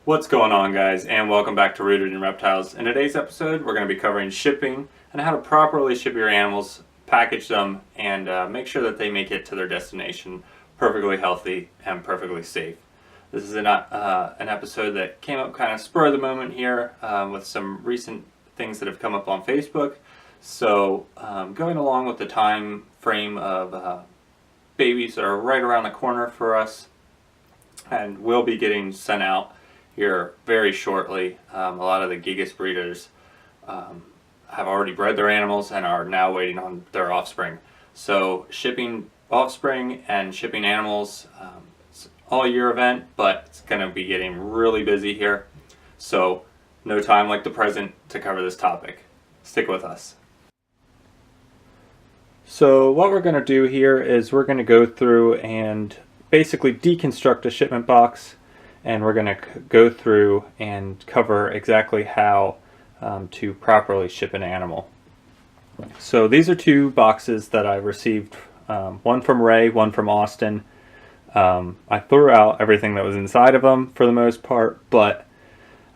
What's going on, guys, and welcome back to Rooted in Reptiles. In today's episode, we're going to be covering shipping and how to properly ship your animals, package them, and make sure that they make it to their destination perfectly healthy and perfectly safe. This is an episode that came up kind of spur of the moment here with some recent things that have come up on Facebook. So going along with the time frame of babies that are right around the corner for us and will be getting sent out here very shortly. A lot of the Gigas breeders have already bred their animals and are now waiting on their offspring. So shipping offspring and shipping animals, it's all year event, but it's going to be getting really busy here. So no time like the present to cover this topic. Stick with us. So what we're going to do here is we're going to go through and basically deconstruct a shipment box, and we're going to go through and cover exactly how to properly ship an animal. So these are two boxes that I received, one from Ray, one from Austin. I threw out everything that was inside of them for the most part, but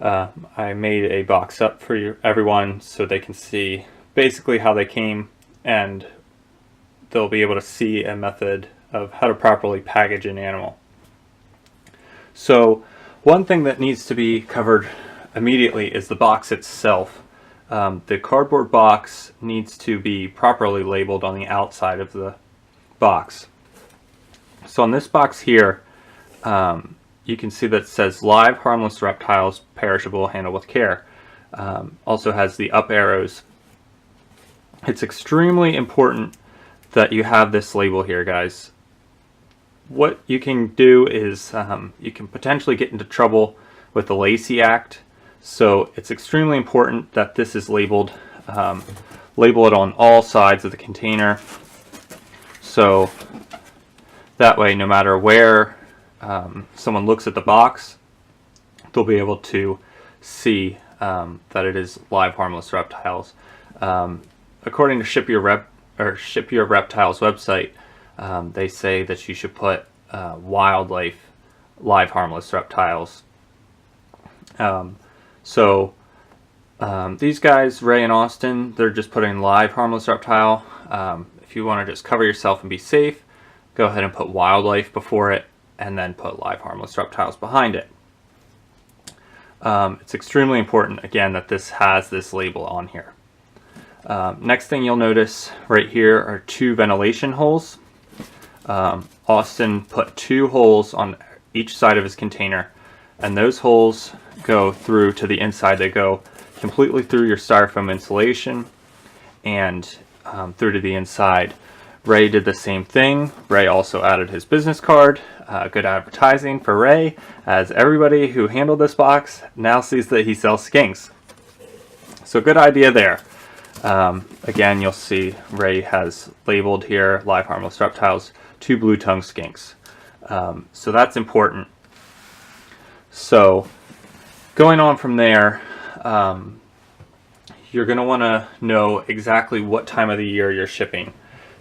I made a box up for everyone so they can see basically how they came, and they'll be able to see a method of how to properly package an animal. So one thing that needs to be covered immediately is the box itself. The cardboard box needs to be properly labeled on the outside of the box. So on this box here, you can see that it says live harmless reptiles, perishable, handled with care. Also has the up arrows. It's extremely important that you have this label here, guys. What you can do is you can potentially get into trouble with the Lacey Act, so it's extremely important that this is labeled. Label it on all sides of the container, so that way no matter where someone looks at the box, they'll be able to see that it is live harmless reptiles. According to Ship Your Reptiles website, they say that you should put wildlife, live harmless reptiles. These guys, Ray and Austin, they're just putting live harmless reptile. If you want to just cover yourself and be safe, go ahead and put wildlife before it and then put live harmless reptiles behind it. It's extremely important, again, that this has this label on here. Next thing you'll notice right here are two ventilation holes. Austin put two holes on each side of his container, and those holes go through to the inside. They go completely through your styrofoam insulation and through to the inside. Ray did the same thing. Ray also added his business card. Good advertising for Ray, as everybody who handled this box now sees that he sells skinks. So good idea there. Again, you'll see Ray has labeled here live harmless reptiles, 2 blue tongue skinks. So that's important. So going on from there, you're going to want to know exactly what time of the year you're shipping.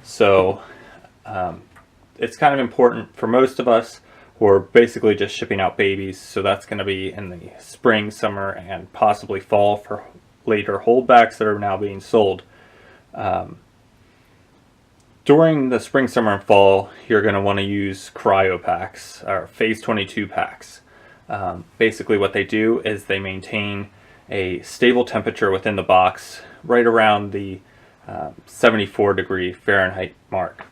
So it's kind of important for most of us who are basically just shipping out babies. So that's going to be in the spring, summer, and possibly fall for later holdbacks that are now being sold. During the spring, summer, and fall, you're going to want to use cryo packs or phase 22 packs. Basically what they do is they maintain a stable temperature within the box right around the 74 degree Fahrenheit mark.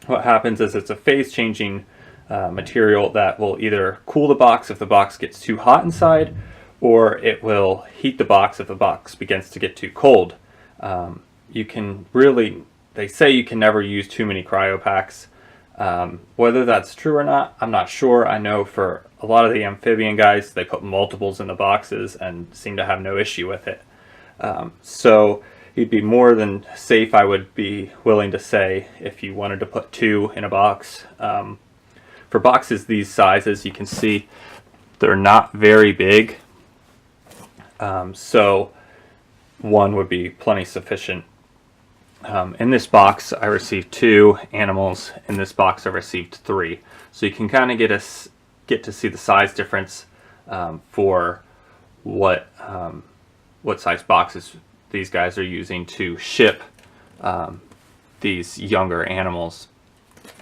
What happens is it's a phase changing material that will either cool the box if the box gets too hot inside, or it will heat the box if the box begins to get too cold. You can really, they say you can never use too many cryo packs. Whether that's true or not, I'm not sure. I know for a lot of the amphibian guys, they put multiples in the boxes and seem to have no issue with it. So you'd be more than safe, I would be willing to say, if you wanted to put 2 in a box. For boxes these sizes, you can see they're not very big. So 1 would be plenty sufficient. In this box I received 2 animals. In this box I received 3. So you can kind of get to see the size difference for what size boxes these guys are using to ship these younger animals.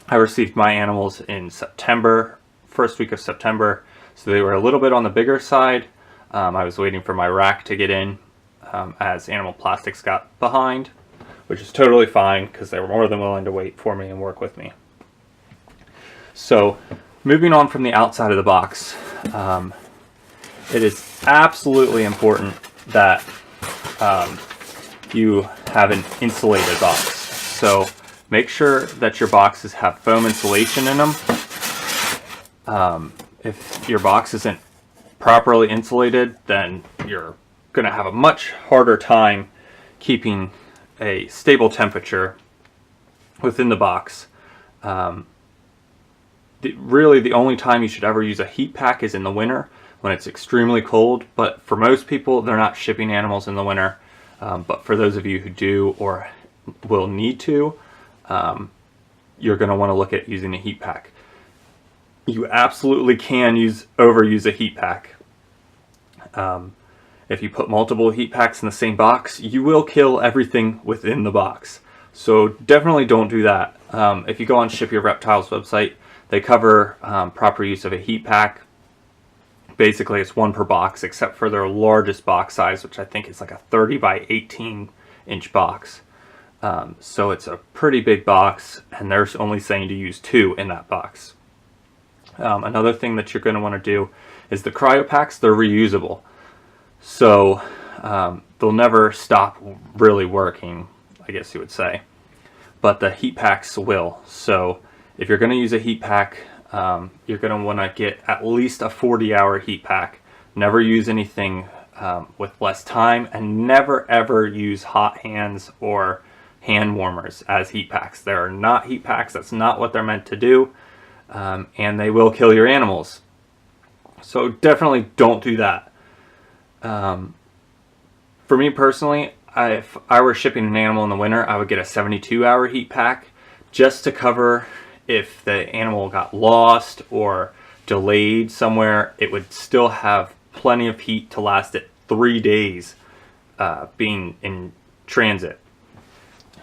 I received my animals in September, first week of September, so they were a little bit on the bigger side. I was waiting for my rack to get in as Animal Plastics got behind, which is totally fine because they were more than willing to wait for me and work with me. So moving on from the outside of the box, it is absolutely important that you have an insulated box. So make sure that your boxes have foam insulation in them. If your box isn't properly insulated, then you're going to have a much harder time keeping a stable temperature within the box. Really, the only time you should ever use a heat pack is in the winter when it's extremely cold. But for most people, they're not shipping animals in the winter. But for those of you who do or will need to, you're going to want to look at using a heat pack. You absolutely can overuse a heat pack. If you put multiple heat packs in the same box, you will kill everything within the box. So definitely don't do that. If you go on Ship Your Reptiles website, they cover proper use of a heat pack. Basically, it's one per box, except for their largest box size, which I think is like a 30 by 18 inch box. So it's a pretty big box, and they're only saying to use 2 in that box. Another thing that you're going to want to do is the cryo packs, they're reusable. So they'll never stop really working, I guess you would say. But the heat packs will. So if you're going to use a heat pack, you're going to want to get at least a 40-hour heat pack. Never use anything with less time, and never ever use hot hands or hand warmers as heat packs. They are not heat packs. That's not what they're meant to do, and they will kill your animals. So definitely don't do that. For me personally, if I were shipping an animal in the winter, I would get a 72-hour heat pack just to cover if the animal got lost or delayed somewhere. It would still have plenty of heat to last it 3 days being in transit.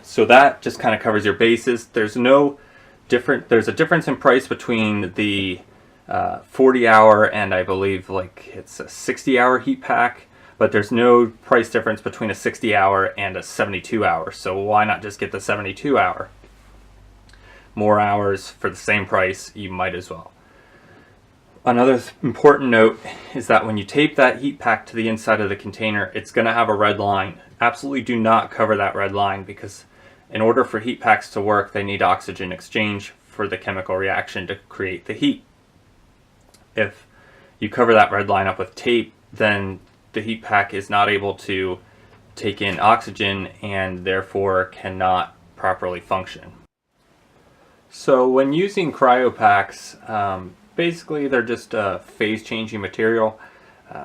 So that just kind of covers your bases. There's a difference in price between the 40-hour and I believe like it's a 60-hour heat pack, but there's no price difference between a 60-hour and a 72-hour. So why not just get the 72-hour? More hours for the same price, you might as well. Another important note is that when you tape that heat pack to the inside of the container, it's going to have a red line. Absolutely do not cover that red line, because in order for heat packs to work, they need oxygen exchange for the chemical reaction to create the heat. If you cover that red line up with tape, then the heat pack is not able to take in oxygen and therefore cannot properly function. So when using cryo packs, basically they're just a phase changing material.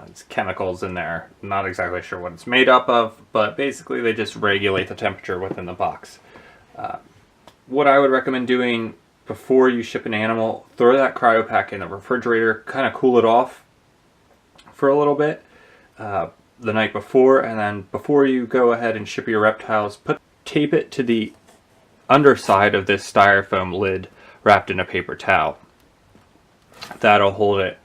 It's chemicals in there. I'm not exactly sure what it's made up of, but basically they just regulate the temperature within the box. What I would recommend doing before you ship an animal, throw that cryo pack in the refrigerator, kind of cool it off for a little bit the night before, and then before you go ahead and ship your reptiles, tape it to the underside of this styrofoam lid wrapped in a paper towel. That'll hold it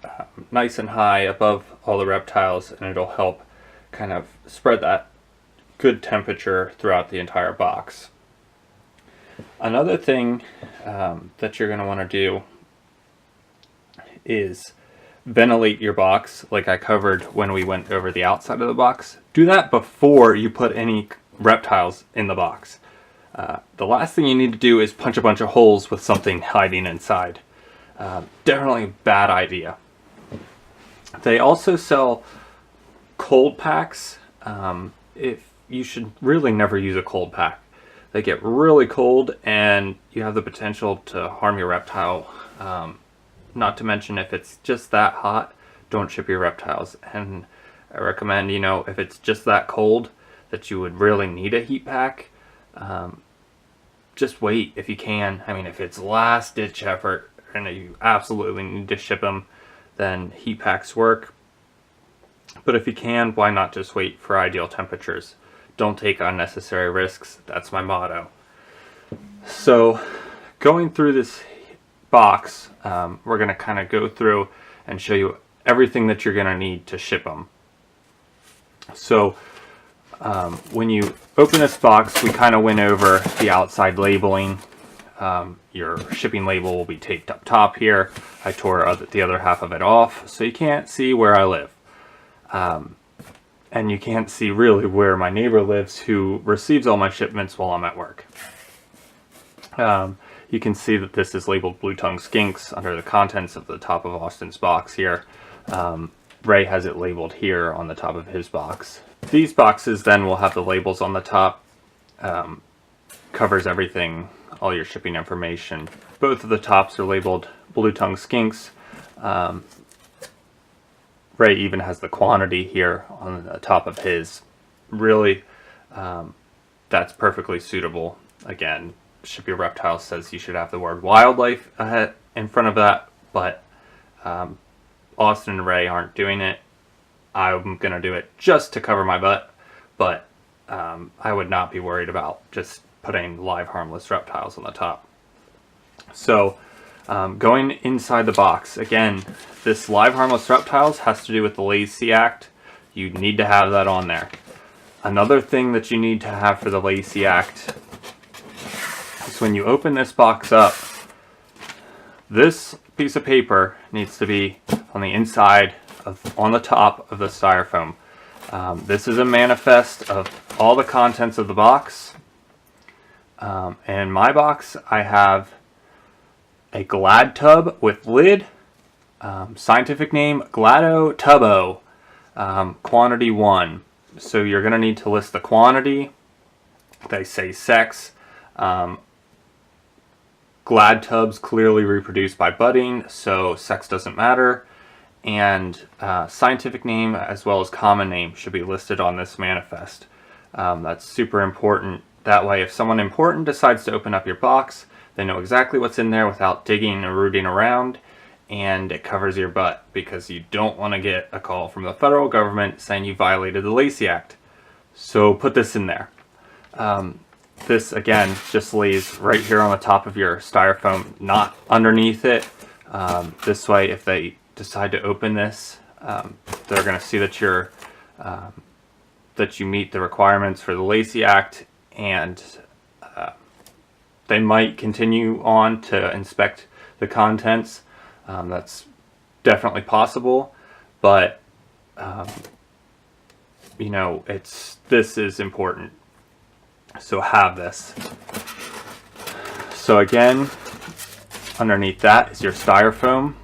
nice and high above all the reptiles, and it'll help kind of spread that good temperature throughout the entire box. Another thing that you're going to want to do is ventilate your box, like I covered when we went over the outside of the box. Do that before you put any reptiles in the box. The last thing you need to do is punch a bunch of holes with something hiding inside. Definitely a bad idea. They also sell cold packs. If you should really never use a cold pack. They get really cold and you have the potential to harm your reptile. Not to mention, if it's just that hot, don't ship your reptiles. And I recommend, if it's just that cold that you would really need a heat pack, just wait if you can. I mean, if it's last ditch effort and you absolutely need to ship them, then heat packs work. But if you can, why not just wait for ideal temperatures? Don't take unnecessary risks. That's my motto. So going through this box, we're going to kind of go through and show you everything that you're going to need to ship them. So when you open this box, we kind of went over the outside labeling. Your shipping label will be taped up top here. I tore the other half of it off so you can't see where I live. And you can't see really where my neighbor lives, who receives all my shipments while I'm at work. You can see that this is labeled Blue-tongued skinks under the contents of the top of Austin's box here. Ray has it labeled here on the top of his box. These boxes then will have the labels on the top. Covers everything, all your shipping information. Both of the tops are labeled Blue-tongued skinks. Ray even has the quantity here on the top of his. Really, that's perfectly suitable. Again, Ship Your Reptiles says you should have the word wildlife ahead in front of that, but Austin and Ray aren't doing it. I'm going to do it just to cover my butt, but I would not be worried about just putting live harmless reptiles on the top. So going inside the box, again, this live harmless reptiles has to do with the Lacey Act. You need to have that on there. Another thing that you need to have for the Lacey Act is when you open this box up, this piece of paper needs to be on the inside on the top of the styrofoam. This is a manifest of all the contents of the box. In my box, I have a Glad tub with lid, scientific name Glado Tubbo, quantity 1. So you're going to need to list the quantity. They say sex. Glad tubs clearly reproduce by budding, so sex doesn't matter. And scientific name as well as common name should be listed on this manifest. That's super important. That way, if someone important decides to open up your box, they know exactly what's in there without digging or rooting around, and it covers your butt, because you don't want to get a call from the federal government saying you violated the Lacey Act. So put this in there. This, again, just lays right here on the top of your styrofoam, not underneath it. This way, if they decide to open this, they're going to see that you're that you meet the requirements for the Lacey Act, and they might continue on to inspect the contents. That's definitely possible, but you know, this is important. So have this. So again, underneath that is your styrofoam.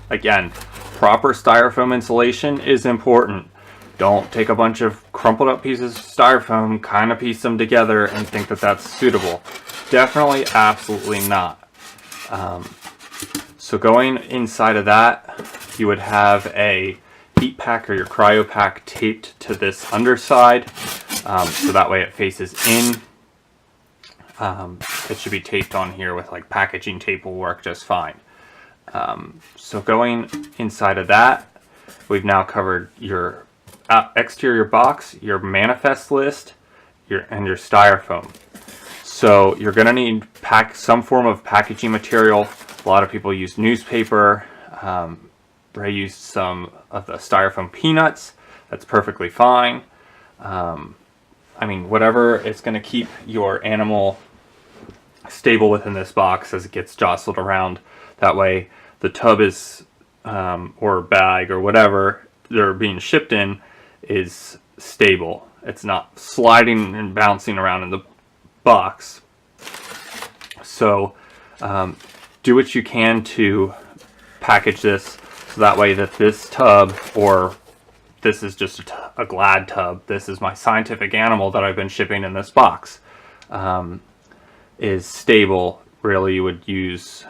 Again, proper styrofoam insulation is important. Don't take a bunch of crumpled up pieces of styrofoam, kind of piece them together and think that that's suitable. Definitely, absolutely not. So going inside of that, you would have a heat pack or your cryo pack taped to this underside, so that way it faces in. It should be taped on here with like packaging tape, will work just fine. So going inside of that, we've now covered your exterior box, your manifest list, and your styrofoam. So you're going to need some form of packaging material. A lot of people use newspaper. Ray used some of the styrofoam peanuts. That's perfectly fine. I mean, whatever is going to keep your animal stable within this box as it gets jostled around. That way the tub is, or bag or whatever they're being shipped in, is stable. It's not sliding and bouncing around in the box. So do what you can to package this so that way that this tub, or this is just a Glad tub, this is my scientific animal that I've been shipping in this box, is stable. Really, you would use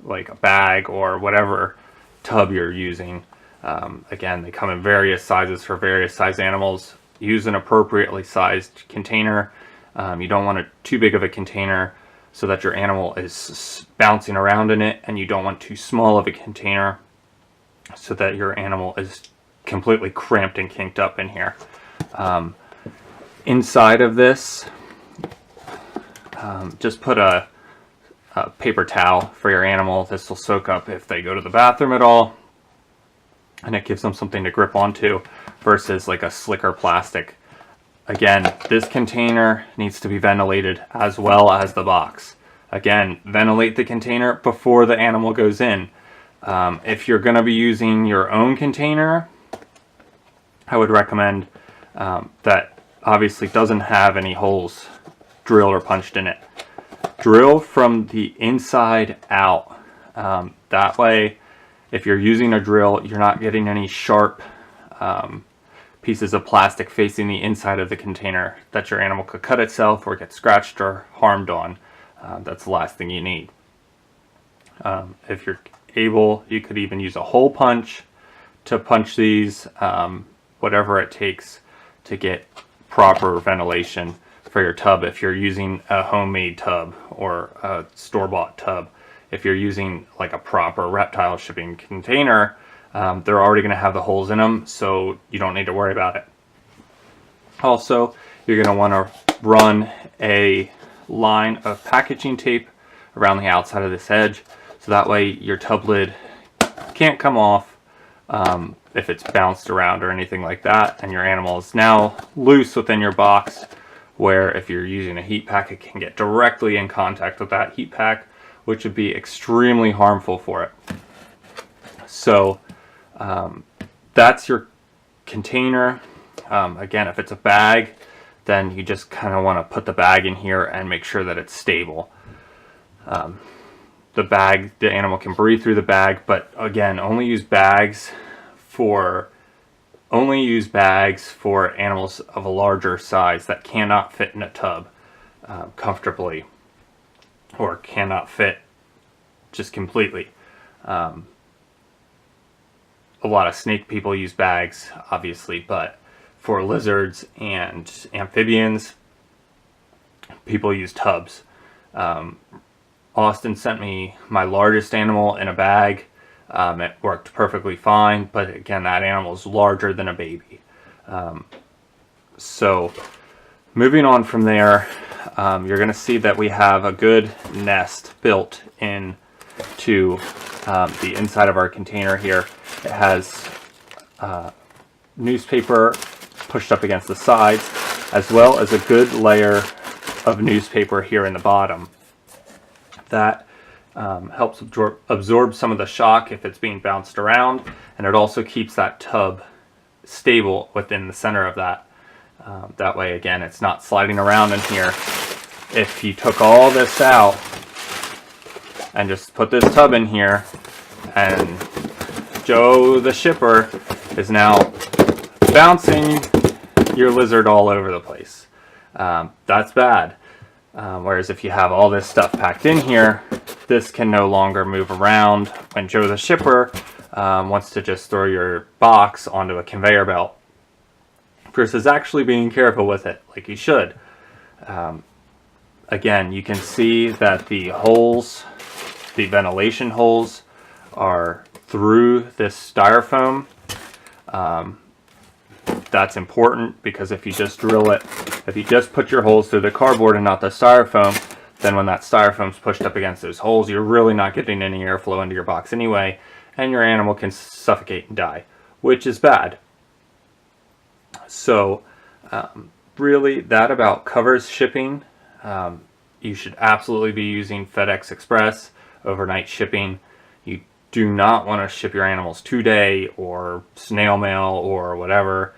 like a bag or whatever tub you're using. Again, they come in various sizes for various size animals. Use an appropriately sized container. You don't want too big of a container so that your animal is bouncing around in it, and you don't want too small of a container so that your animal is completely cramped and kinked up in here. Inside of this, just put a paper towel for your animal. This will soak up if they go to the bathroom at all, and it gives them something to grip onto versus like a slicker plastic. Again, this container needs to be ventilated as well as the box. Again, ventilate the container before the animal goes in. If you're going to be using your own container, I would recommend that obviously doesn't have any holes drilled or punched in it. Drill from the inside out. That way, if you're using a drill, you're not getting any sharp pieces of plastic facing the inside of the container that your animal could cut itself or get scratched or harmed on. That's the last thing you need. If you're able, you could even use a hole punch to punch these, whatever it takes to get proper ventilation for your tub. If you're using a homemade tub or a store-bought tub, if you're using like a proper reptile shipping container, they're already going to have the holes in them, so you don't need to worry about it. Also, you're going to want to run a line of packaging tape around the outside of this edge, so that way your tub lid can't come off if it's bounced around or anything like that, and your animal is now loose within your box, where if you're using a heat pack, it can get directly in contact with that heat pack, which would be extremely harmful for it. So that's your container. Again, if it's a bag, then you just kind of want to put the bag in here and make sure that it's stable. The bag, the animal can breathe through the bag, but again, only use bags for animals of a larger size that cannot fit in a tub comfortably, or cannot fit just completely. A lot of snake people use bags, obviously, but for lizards and amphibians, people use tubs. Austin sent me my largest animal in a bag. It worked perfectly fine, but again, that animal is larger than a baby. So moving on from there, you're going to see that we have a good nest built in to the inside of our container here. It has newspaper pushed up against the sides, as well as a good layer of newspaper here in the bottom. That helps absorb some of the shock if it's being bounced around, and it also keeps that tub stable within the center of that. That way, again, it's not sliding around in here. If you took all this out and just put this tub in here, and Joe the shipper is now bouncing your lizard all over the place. That's bad. Whereas if you have all this stuff packed in here, this can no longer move around when Joe the shipper wants to just throw your box onto a conveyor belt, versus actually being careful with it like you should. Again, you can see that the holes, the ventilation holes, are through this styrofoam. That's important, because if you just drill it, if you just put your holes through the cardboard and not the styrofoam, then when that styrofoam's pushed up against those holes, you're really not getting any airflow into your box anyway, and your animal can suffocate and die, which is bad. So really, that about covers shipping. You should absolutely be using FedEx Express, overnight shipping. You do not want to ship your animals 2-day or snail mail or whatever.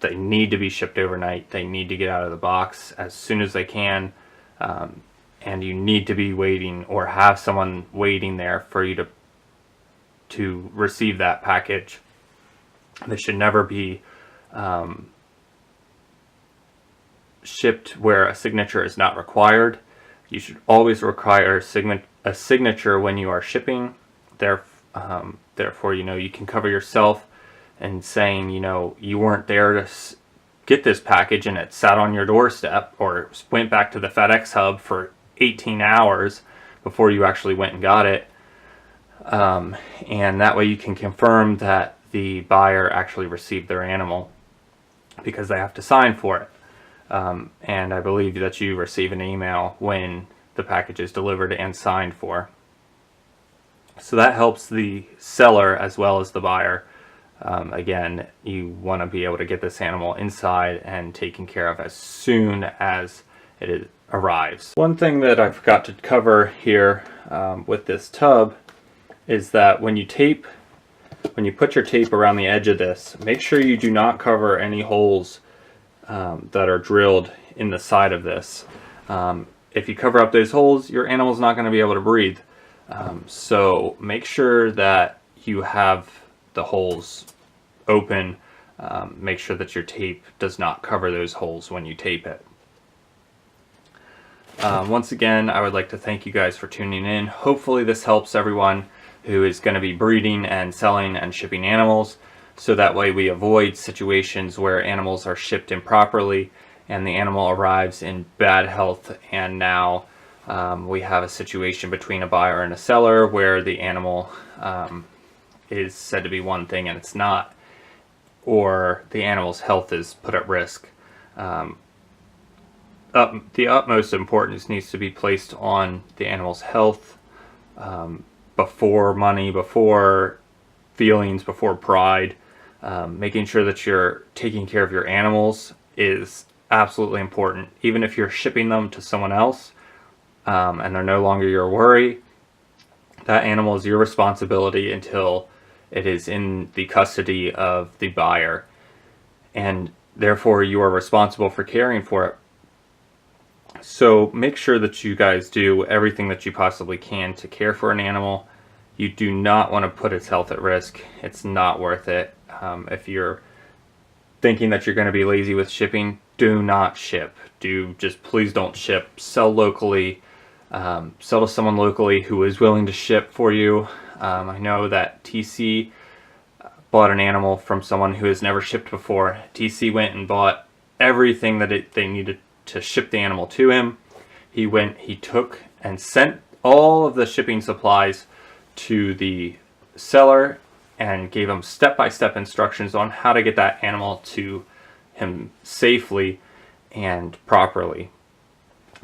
They need to be shipped overnight. They need to get out of the box as soon as they can. And you need to be waiting, or have someone waiting there for you to receive that package. They should never be shipped where a signature is not required. You should always require a signature when you are shipping. Therefore, you can cover yourself and saying, you weren't there to get this package and it sat on your doorstep, or went back to the FedEx hub for 18 hours before you actually went and got it. And that way you can confirm that the buyer actually received their animal, because they have to sign for it. And I believe that you receive an email when the package is delivered and signed for. So that helps the seller as well as the buyer. Again, you want to be able to get this animal inside and taken care of as soon as arrives. One thing that I forgot to cover here with this tub is that when you put your tape around the edge of this, make sure you do not cover any holes that are drilled in the side of this. If you cover up those holes, your animal's not going to be able to breathe. So make sure that you have the holes open. Make sure that your tape does not cover those holes when you tape it. Once again, I would like to thank you guys for tuning in. Hopefully this helps everyone who is going to be breeding and selling and shipping animals, so that way we avoid situations where animals are shipped improperly and the animal arrives in bad health, and now we have a situation between a buyer and a seller where the animal is said to be one thing and it's not, or the animal's health is put at risk. The utmost importance needs to be placed on the animal's health, before money, before feelings, before pride. Making sure that you're taking care of your animals is absolutely important. Even if you're shipping them to someone else and they're no longer your worry, that animal is your responsibility until it is in the custody of the buyer, and therefore you are responsible for caring for it. So make sure that you guys do everything that you possibly can to care for an animal. You do not want to put its health at risk. It's not worth it. If you're thinking that you're going to be lazy with shipping, do not ship. Please don't ship. Sell locally. Sell to someone locally who is willing to ship for you. I know that TC bought an animal from someone who has never shipped before. TC went and bought everything that they needed to ship the animal to him. He took and sent all of the shipping supplies to the seller and gave him step-by-step instructions on how to get that animal to him safely and properly.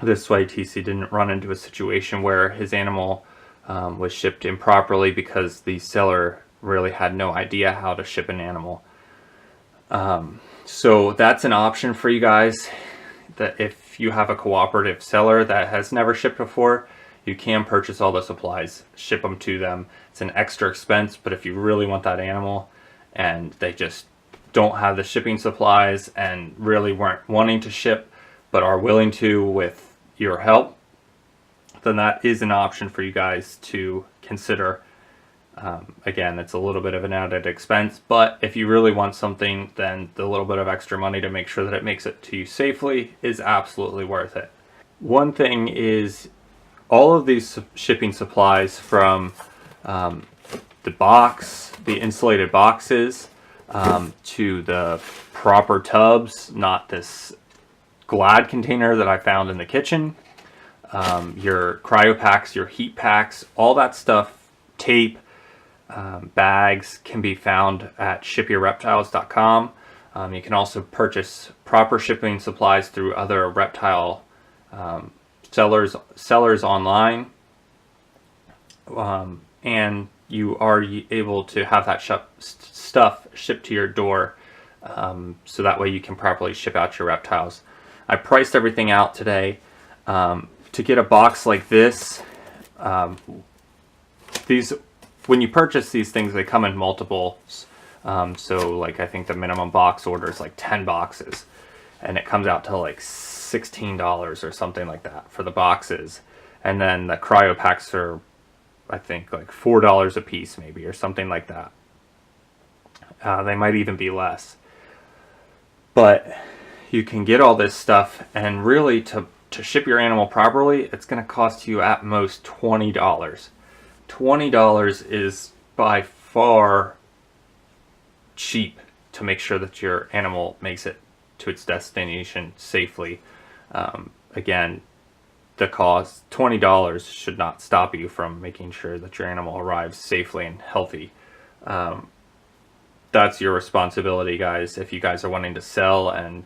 This way TC didn't run into a situation where his animal was shipped improperly because the seller really had no idea how to ship an animal. So that's an option for you guys, that if you have a cooperative seller that has never shipped before, you can purchase all the supplies, ship them to them. It's an extra expense, but if you really want that animal and they just don't have the shipping supplies and really weren't wanting to ship but are willing to with your help, then that is an option for you guys to consider. Again, it's a little bit of an added expense, but if you really want something, then the little bit of extra money to make sure that it makes it to you safely is absolutely worth it. One thing is, all of these shipping supplies, from the box, the insulated boxes, to the proper tubs, not this Glad container that I found in the kitchen, your cryo packs, your heat packs, all that stuff, tape, bags, can be found at shipyourreptiles.com. You can also purchase proper shipping supplies through other reptile sellers online, and you are able to have that stuff shipped to your door, so that way you can properly ship out your reptiles. I priced everything out today. To get a box like this, when you purchase these things, they come in multiples. So like, I think the minimum box order is like 10 boxes, and it comes out to like $16 or something like that for the boxes. And then the cryo packs are, I think, like $4 a piece maybe, or something like that. They might even be less. But you can get all this stuff, and really to ship your animal properly, it's going to cost you at most $20. $20 is by far cheap to make sure that your animal makes it to its destination safely. Again, the cost. $20 should not stop you from making sure that your animal arrives safely and healthy. That's your responsibility, guys. If you guys are wanting to sell and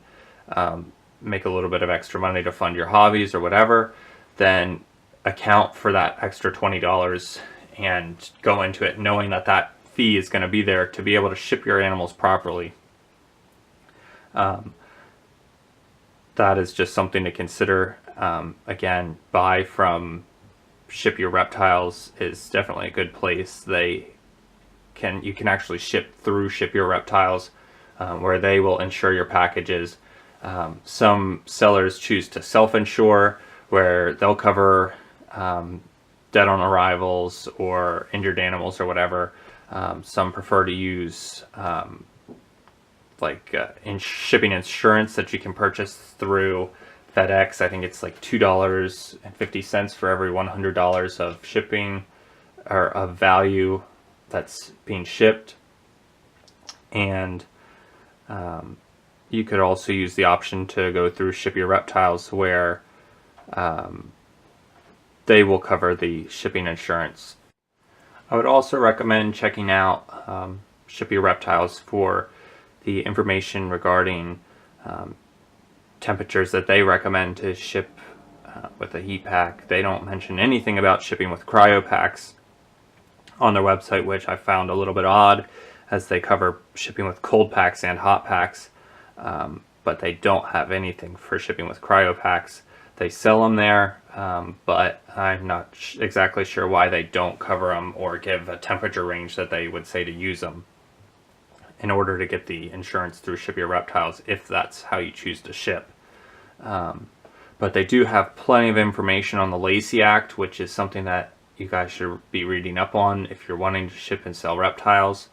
make a little bit of extra money to fund your hobbies or whatever, then account for that extra $20 and go into it knowing that that fee is going to be there to be able to ship your animals properly. That is just something to consider. Again, buy from Ship Your Reptiles is definitely a good place. You can actually ship through Ship Your Reptiles, where they will insure your packages. Some sellers choose to self-insure, where they'll cover dead on arrivals or injured animals or whatever. Some prefer to use shipping insurance that you can purchase through FedEx. I think it's like $2.50 for every $100 of shipping or of value that's being shipped. And you could also use the option to go through Ship Your Reptiles, where they will cover the shipping insurance. I would also recommend checking out Ship Your Reptiles for the information regarding temperatures that they recommend to ship with a heat pack. They don't mention anything about shipping with cryo packs on their website, which I found a little bit odd, as they cover shipping with cold packs and hot packs, but they don't have anything for shipping with cryo packs. They sell them there, but I'm not exactly sure why they don't cover them or give a temperature range that they would say to use them in order to get the insurance through Ship Your Reptiles, if that's how you choose to ship. But they do have plenty of information on the Lacey Act, which is something that you guys should be reading up on if you're wanting to ship and sell reptiles,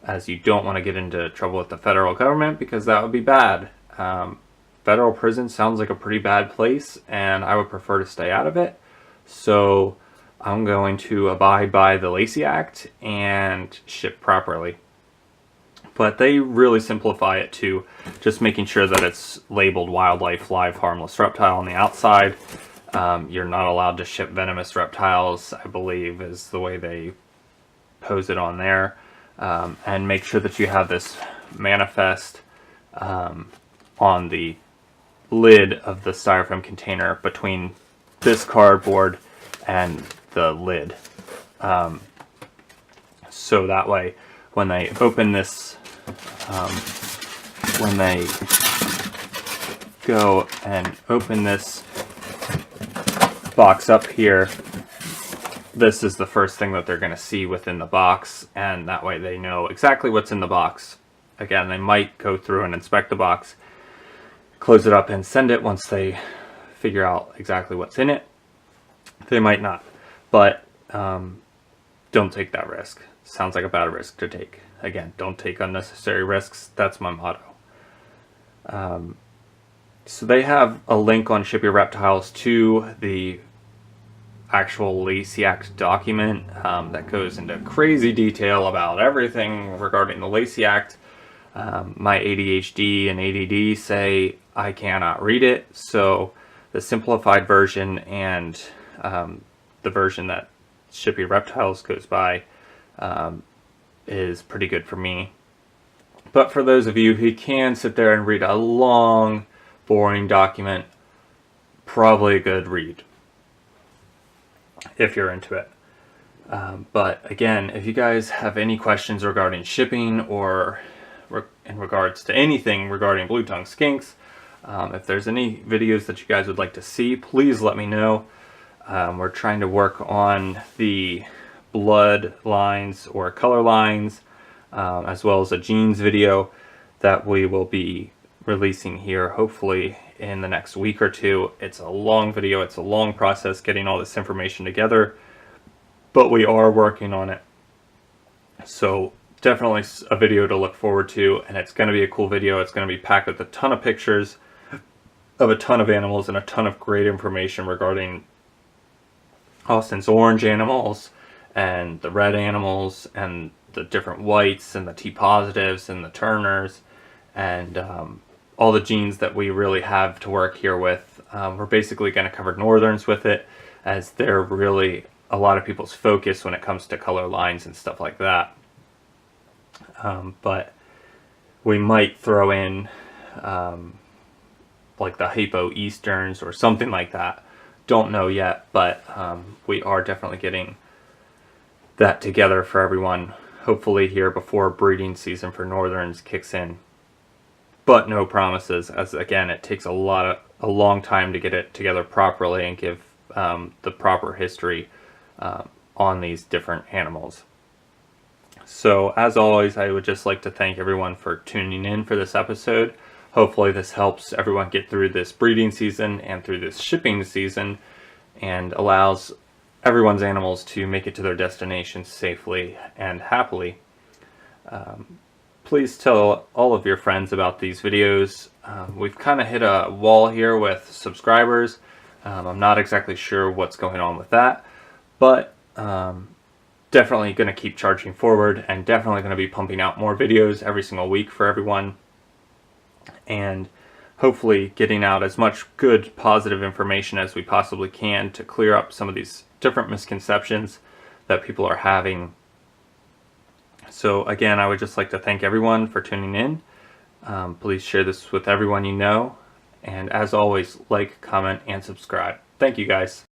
as you don't want to get into trouble with the federal government, because that would be bad. Federal prison sounds like a pretty bad place, and I would prefer to stay out of it. So I'm going to abide by the Lacey Act and ship properly. But they really simplify it to just making sure that it's labeled wildlife, live, harmless reptile on the outside. You're not allowed to ship venomous reptiles, I believe, is the way they pose it on there. And make sure that you have this manifest on the lid of the styrofoam container between this cardboard and the lid. So that way, when they open this, when they go and open this box up here, this is the first thing that they're going to see within the box, and that way they know exactly what's in the box. Again, they might go through and inspect the box, close it up, and send it once they figure out exactly what's in it. They might not, but don't take that risk. Sounds like a bad risk to take. Again, don't take unnecessary risks. That's my motto. So they have a link on Ship Your Reptiles to the actual Lacey Act document that goes into crazy detail about everything regarding the Lacey Act. My ADHD and ADD say I cannot read it, so the simplified version and the version that Ship Your Reptiles goes by is pretty good for me. But for those of you who can sit there and read a long, boring document, probably a good read if you're into it. But again, if you guys have any questions regarding shipping or in regards to anything regarding blue tongue skinks, if there's any videos that you guys would like to see, please let me know. We're trying to work on the blood lines or color lines, as well as a genes video that we will be releasing here hopefully in the next week or two. It's a long video, it's a long process getting all this information together, but we are working on it. So definitely a video to look forward to, and it's going to be a cool video. It's going to be packed with a ton of pictures of a ton of animals and a ton of great information regarding Austin's orange animals and the red animals and the different whites and the T positives and the Turners and all the genes that we really have to work here with We're basically going to cover northerns with it, as they're really a lot of people's focus when it comes to color lines and stuff like that. But we might throw in like the Hypo Easterns or something like that. Don't know yet, but we are definitely getting that together for everyone, hopefully here before breeding season for northerns kicks in. But no promises, as again, it takes a long time to get it together properly and give the proper history on these different animals. So as always, I would just like to thank everyone for tuning in for this episode. Hopefully this helps everyone get through this breeding season and through this shipping season, and allows everyone's animals to make it to their destination safely and happily. Please tell all of your friends about these videos. We've kind of hit a wall here with subscribers. I'm not exactly sure what's going on with that, but definitely going to keep charging forward, and definitely going to be pumping out more videos every single week for everyone, and hopefully getting out as much good positive information as we possibly can to clear up some of these different misconceptions that people are having. So again, I would just like to thank everyone for tuning in. Please share this with everyone you know, and as always, like, comment, and subscribe. Thank you guys.